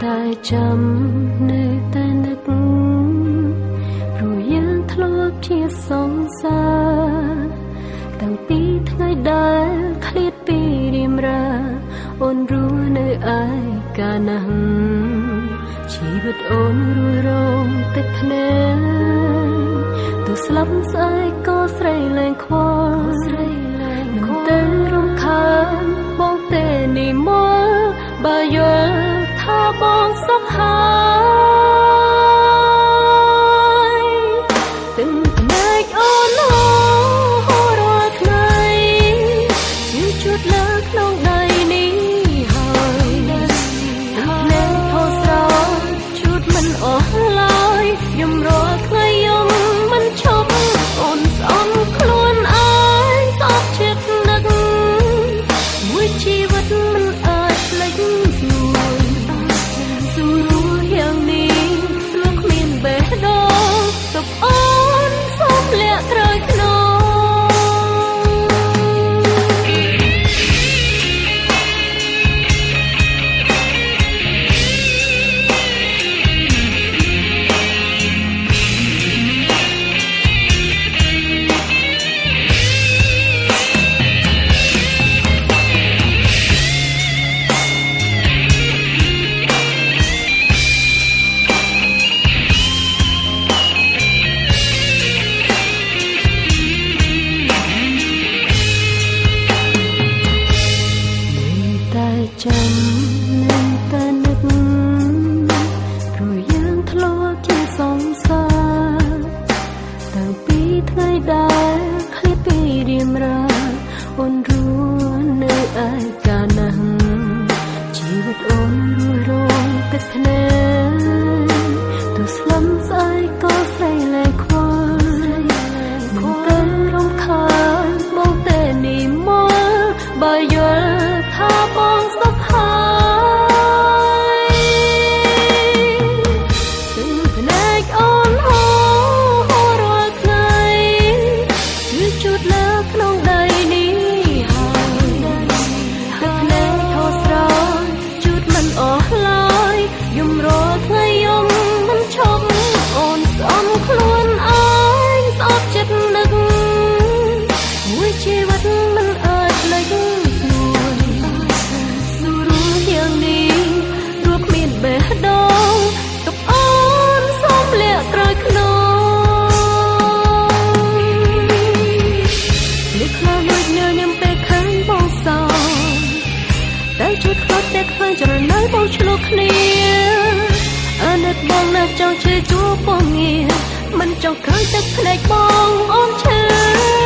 តែចាំនៅតែនឹកព្រោះយើងធ្លាប់ជាសង្សារតាំងពីថ្ងៃដែលឃ្លាតពីរៀមរាអូនរស់នៅឯកាលណាស់ជីវិតអូនរួយរងទឹកភ្នែកទៅស្លាប់ស្អែកក៏ស្រីលែងខ្វល់មិនទៅរំខានបងទេនេះមកបើយល់ថាបងសុខហើយទាំងផ្នែកអូនរាល់ថ្ងៃជាជួតលើក្នុងដៃនេះហើយទាំងផ្នែកថោស្រោជួតមិនអស់ឡើយខ្ញុំរាល់ថ្ងៃខ្ញុំមិនឈប់អូនស្អំខ្លួនឯងសោកចិត្តនឹកមួយជីវិតមិនអាចភ្លេចស្រួលស្រួលយ៉ាងនេះព្រោះគ្មានបេះដូងទុកអូនសូមលាក់ក្រោយខ្នងចាំនឹងតែនឹកព្រោះយើងធ្លាប់ជាសង្សារតាំងពីថ្ងៃដែលឃ្លាតពីរៀមរាអូនរស់នៅឯកាលណាស់ជីវិតអូនរួយរងទឹកភ្នែកទៅស្លាប់ស្អែកក៏ស្រីលែងខ្វល់មិនទៅរំខានបងទេនេះមកបើយល់ថាបងសុខហើយទាំងផ្នែកអូនរាល់ថ្ងៃគឺជួតលើក្នុងដីនេះហើយទឹកភ្នែកថោស្រោជួតមិនអស់ឡើយយំរាល់ថ្ងៃយំមិនឈប់អូនស្អំខ្លួនឯងស្អប់ចិត្តនឹកមួយជីវិតមិនអាចភ្លេចបេះដូងទុកអូនសូមលាក់ក្រោយខ្នងលើខ្លាដូចញញឹមពេលឃើញបងសោតែជួយខ្លាចតែឃើញចរណៃបងឆ្លុះគ្នាអាណិតបងណាស់ចង់ជឿជួបបងងារមិនចង់ឃើញទឹកភ្នែកបងអូនឈឺ